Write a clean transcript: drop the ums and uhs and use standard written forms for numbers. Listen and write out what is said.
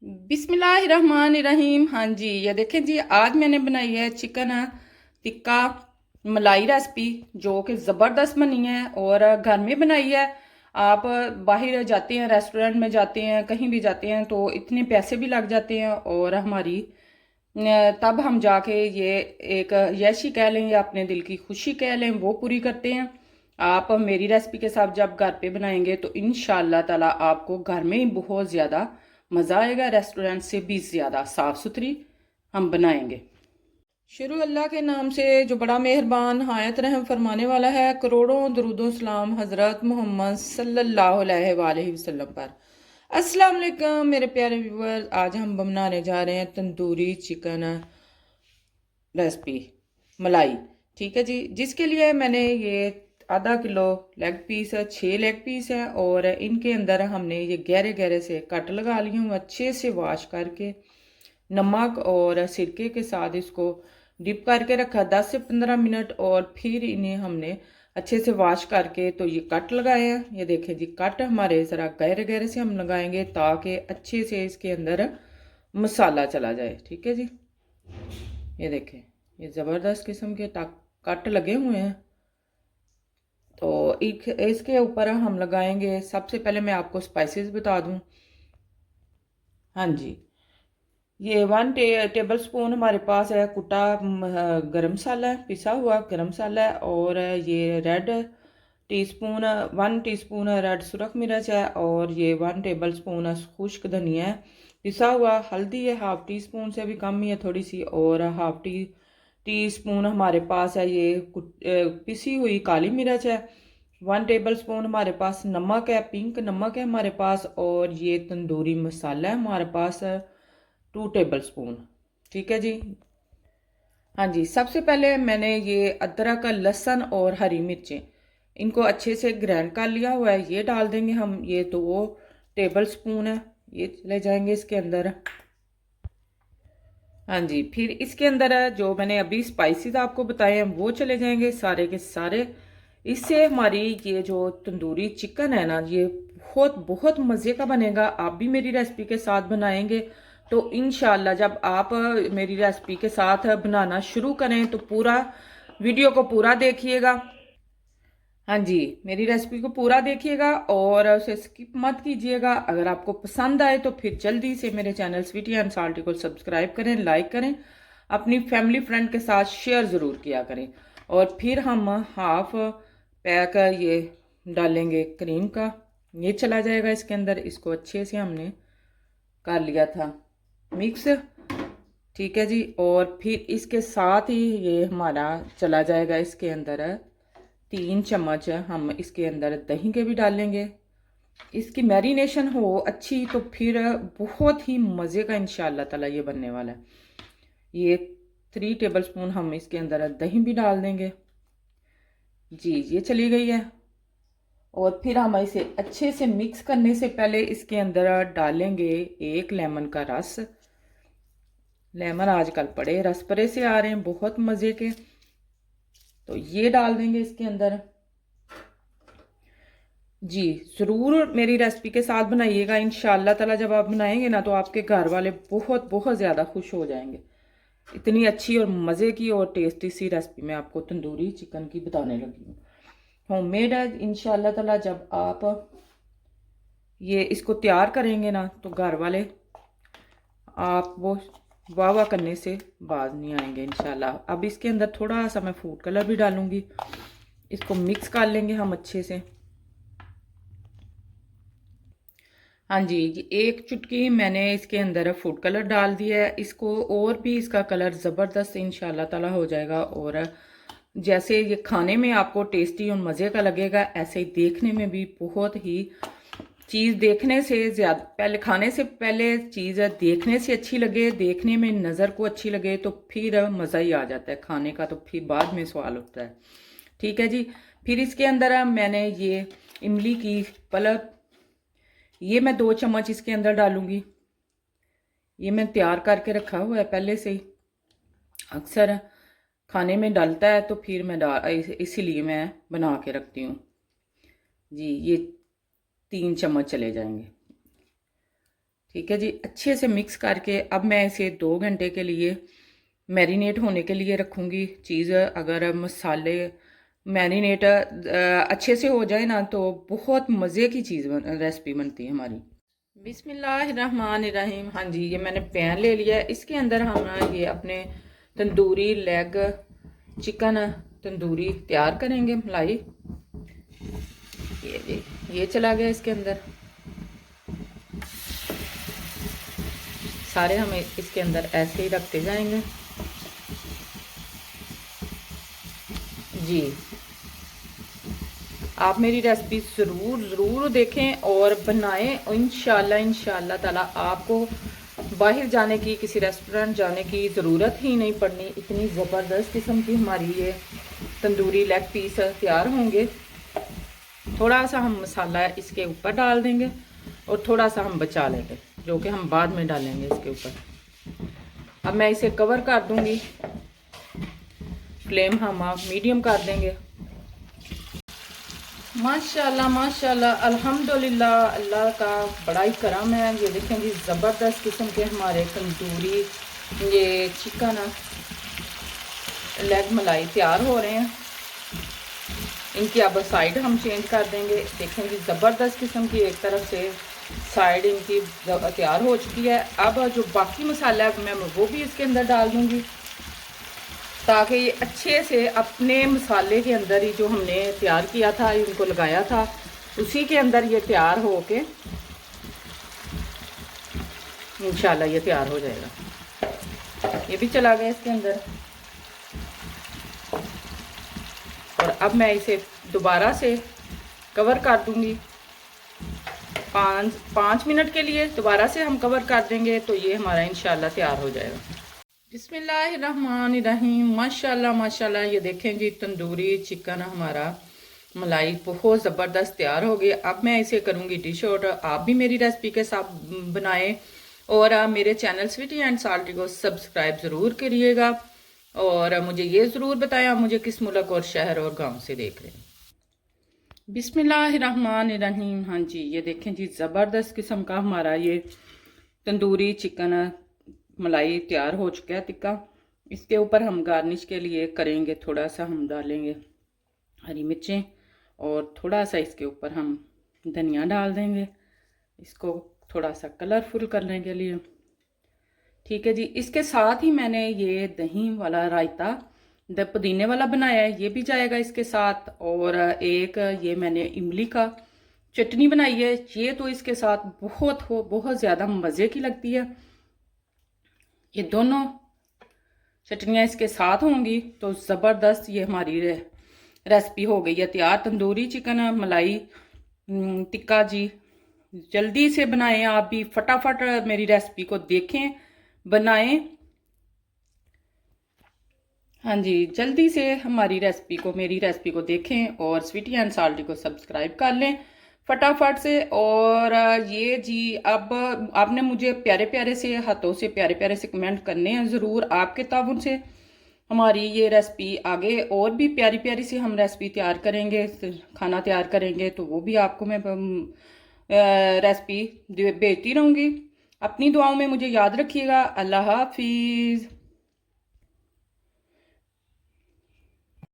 बिस्मिल्लाहिर्रहमानिर्रहीम। हाँ जी, ये देखें जी, आज मैंने बनाई है चिकन टिक्का मलाई रेसिपी, जो कि ज़बरदस्त बनी है और घर में बनाई है। आप बाहर जाते हैं, रेस्टोरेंट में जाते हैं, कहीं भी जाते हैं तो इतने पैसे भी लग जाते हैं और हमारी तब हम जाके ये एक यशी कह लें या अपने दिल की खुशी कह लें, वो पूरी करते हैं। आप मेरी रेसिपी के साथ जब घर पे बनाएंगे तो इंशाल्लाह ताला आपको घर में ही बहुत ज़्यादा मज़ा आएगा। रेस्टोरेंट से भी ज़्यादा साफ़ सुथरी हम बनाएंगे। शुरू अल्लाह के नाम से जो बड़ा मेहरबान हायत रहम फरमाने वाला है। करोड़ों दरूदो सलाम हज़रत मोहम्मद सल्लल्लाहु अलैहि वसल्लम पर। अस्सलाम वालेकुम मेरे प्यारे व्यूअर्स, आज हम बनाने जा रहे हैं तंदूरी चिकन रेसिपी मलाई। ठीक है जी, जिसके लिए मैंने ये आधा किलो लेग पीस है, 6 लेग पीस है और इनके अंदर हमने ये गहरे गहरे से कट लगा लिए हूँ। अच्छे से वॉश करके नमक और सिरके के साथ इसको डिप करके रखा 10 से 15 मिनट और फिर इन्हें हमने अच्छे से वॉश करके तो ये कट लगाए हैं। ये देखें जी, कट हमारे ज़रा गहरे गहरे से हम लगाएंगे ताकि अच्छे से इसके अंदर मसाला चला जाए। ठीक है जी, ये देखें, ये ज़बरदस्त किस्म के कट लगे हुए हैं। तो एक इसके ऊपर हम लगाएंगे, सबसे पहले मैं आपको स्पाइसेस बता दूं। हाँ जी, ये 1 टेबल स्पून हमारे पास है कुटा गरम मसाला है, पिसा हुआ गरम मसाला है। और ये रेड टीस्पून 1 टीस्पून रेड सुरख मिर्च है और ये 1 टेबल स्पून खुश्क धनिया है पिसा हुआ। हल्दी है, ½ टीस्पून से भी कम ही है थोड़ी सी। और टी स्पून हमारे पास है ये पिसी हुई काली मिर्च है। 1 टेबल स्पून हमारे पास नमक है, पिंक नमक है हमारे पास। और ये तंदूरी मसाला है हमारे पास 2 टेबल स्पून। ठीक है जी। हाँ जी, सबसे पहले मैंने ये अदरक लहसुन और हरी मिर्चें इनको अच्छे से ग्राइंड कर लिया हुआ है, ये डाल देंगे हम। ये 2 टेबल स्पून है, ये चले जाएंगे इसके अंदर। हाँ जी, फिर इसके अंदर जो मैंने अभी स्पाइसेस आपको बताए हैं वो चले जाएंगे सारे के सारे। इससे हमारी ये जो तंदूरी चिकन है ना, ये बहुत बहुत मज़े का बनेगा। आप भी मेरी रेसिपी के साथ बनाएंगे तो इंशाल्लाह जब आप मेरी रेसिपी के साथ बनाना शुरू करें तो पूरा वीडियो को पूरा देखिएगा। हाँ जी, मेरी रेसिपी को पूरा देखिएगा और उसे स्किप मत कीजिएगा। अगर आपको पसंद आए तो फिर जल्दी से मेरे चैनल स्वीटी एंड साल्टी को सब्सक्राइब करें, लाइक करें, अपनी फैमिली फ्रेंड के साथ शेयर ज़रूर किया करें। और फिर हम हाफ पैक ये डालेंगे क्रीम का, ये चला जाएगा इसके अंदर। इसको अच्छे से हमने कर लिया था मिक्स। ठीक है जी, और फिर इसके साथ ही ये हमारा चला जाएगा इसके अंदर 3 चम्मच हम इसके अंदर दही के भी डालेंगे। इसकी मैरिनेशन हो अच्छी तो फिर बहुत ही मज़े का इंशाल्लाह ताला ये बनने वाला है। ये 3 टेबल स्पून हम इसके अंदर दही भी डाल देंगे जी। ये चली गई है। और फिर हम इसे अच्छे से मिक्स करने से पहले इसके अंदर डालेंगे 1 लेमन का रस। लेमन आजकल बड़े रस भरे से आ रहे हैं, बहुत मज़े के, तो ये डाल देंगे इसके अंदर जी। ज़रूर मेरी रेसिपी के साथ बनाइएगा इंशाल्लाह ताला। जब आप बनाएंगे ना तो आपके घर वाले बहुत बहुत ज़्यादा खुश हो जाएंगे। इतनी अच्छी और मज़े की और टेस्टी सी रेसिपी मैं आपको तंदूरी चिकन की बताने लगी हूँ। होममेड है इंशाल्लाह ताला। जब आप ये इसको तैयार करेंगे ना तो घर वाले आप वो वाह वाह करने से बाज नहीं आएंगे इंशाल्लाह। अब इसके अंदर थोड़ा सा मैं फूड कलर भी डालूंगी। इसको मिक्स कर लेंगे हम अच्छे से। हाँ जी, ये 1 चुटकी मैंने इसके अंदर फूड कलर डाल दिया है। इसको और भी इसका कलर ज़बरदस्त इंशाल्लाह ताला हो जाएगा। और जैसे ये खाने में आपको टेस्टी और मज़े का लगेगा, ऐसे ही देखने में भी बहुत ही चीज़ देखने से ज़्यादा पहले खाने से पहले चीज़ देखने से अच्छी लगे, देखने में नज़र को अच्छी लगे तो फिर मज़ा ही आ जाता है खाने का, तो फिर बाद में सवाल उठता है। ठीक है जी। फिर इसके अंदर मैंने ये इमली की पल्प, ये मैं 2 चम्मच इसके अंदर डालूंगी। ये मैं तैयार करके रखा हुआ है पहले से ही, अक्सर खाने में डालता है तो फिर मैं इसीलिए मैं बना के रखती हूँ जी। ये 3 चम्मच चले जाएंगे। ठीक है जी, अच्छे से मिक्स करके अब मैं इसे 2 घंटे के लिए मैरिनेट होने के लिए रखूँगी। चीज़ अगर मसाले मैरिनेट अच्छे से हो जाए ना तो बहुत मज़े की रेसिपी बनती है हमारी। बिस्मिल्लाहिर्रहमानिर्रहीम। हाँ जी, ये मैंने पैन ले लिया है। इसके अंदर हम ये अपने तंदूरी लेग चिकन तंदूरी तैयार करेंगे। मलाई ये चला गया इसके अंदर। सारे हम इसके अंदर ऐसे ही रखते जाएंगे जी। आप मेरी रेसिपी ज़रूर देखें और बनाएं। इंशाल्लाह ताला आपको बाहर जाने की, किसी रेस्टोरेंट जाने की ज़रूरत ही नहीं पड़नी। इतनी ज़बरदस्त किस्म की हमारी ये तंदूरी लेग पीस तैयार होंगे। थोड़ा सा हम मसाला इसके ऊपर डाल देंगे और थोड़ा सा हम बचा लेंगे, जो कि हम बाद में डालेंगे इसके ऊपर। अब मैं इसे कवर कर दूंगी। फ्लेम हम आप मीडियम कर देंगे। माशाल्लाह माशाल्लाह अल्हम्दुलिल्लाह, अल्लाह का बड़ा ही करम है। ये देखें जी, ज़बरदस्त किस्म के हमारे तंदूरी ये चिकन लेग मलाई तैयार हो रहे हैं। इनकी अब साइड हम चेंज कर देंगे। देखें जी, ज़बरदस्त किस्म की एक तरफ से साइड इनकी तैयार हो चुकी है। अब जो बाकी मसाला है मैं वो भी इसके अंदर डाल दूंगी, ताकि ये अच्छे से अपने मसाले के अंदर ही जो हमने तैयार किया था, इनको लगाया था, उसी के अंदर ये तैयार हो के इंशाल्लाह ये तैयार हो जाएगा। ये भी चला गया इसके अंदर। और अब मैं इसे दोबारा से कवर कर दूंगी 5 मिनट के लिए। दोबारा से हम कवर कर देंगे तो ये हमारा इंशाल्लाह तैयार हो जाएगा। बिस्मिल्लाहिर्रहमानिर्रहीम। माशाल्लाह माशाल्लाह, ये देखें जी, तंदूरी चिकन हमारा मलाई बहुत ज़बरदस्त तैयार हो गई। अब मैं इसे करूँगी डिश आउट। आप भी मेरी रेसिपी के साथ बनाएं और मेरे चैनल स्वीटी एंड साल्टी को सब्सक्राइब ज़रूर करिएगा। और मुझे ये ज़रूर बताएं आप मुझे किस मुल्क और शहर और गांव से देख रहे हैं। बिस्मिल्लाहिर्रहमानिर्रहीम। हाँ जी, ये देखें जी, ज़बरदस्त किस्म का हमारा ये तंदूरी चिकन मलाई तैयार हो चुका है टिक्का। इसके ऊपर हम गार्निश के लिए करेंगे, थोड़ा सा हम डालेंगे हरी मिर्चें और थोड़ा सा इसके ऊपर हम धनिया डाल देंगे, इसको थोड़ा सा कलरफुल करने के लिए। ठीक है जी, इसके साथ ही मैंने ये दही वाला रायता पुदीने वाला बनाया है, ये भी जाएगा इसके साथ। और एक ये मैंने इमली का चटनी बनाई है, ये तो इसके साथ बहुत ज़्यादा मज़े की लगती है। ये दोनों चटनियाँ इसके साथ होंगी तो ज़बरदस्त ये हमारी रेसिपी हो गई है तैयार। तंदूरी चिकन मलाई टिक्का जी, जल्दी से बनाएं। आप भी फटाफट मेरी रेसिपी को देखें, बनाएं। हाँ जी, जल्दी से हमारी रेसिपी को, मेरी रेसिपी को देखें और स्वीटी एंड साल्टी को सब्सक्राइब कर लें फटाफट से। और ये जी, अब आपने मुझे प्यारे प्यारे से हाथों से प्यारे प्यारे से कमेंट करने हैं ज़रूर। आपके ताउन से हमारी ये रेसिपी आगे और भी प्यारी प्यारी सी हम रेसिपी तैयार करेंगे, खाना तैयार करेंगे, तो वो भी आपको मैं रेसिपी भेजती रहूँगी। अपनी दुआओं में मुझे याद रखिएगा। अल्लाह हाफिज़।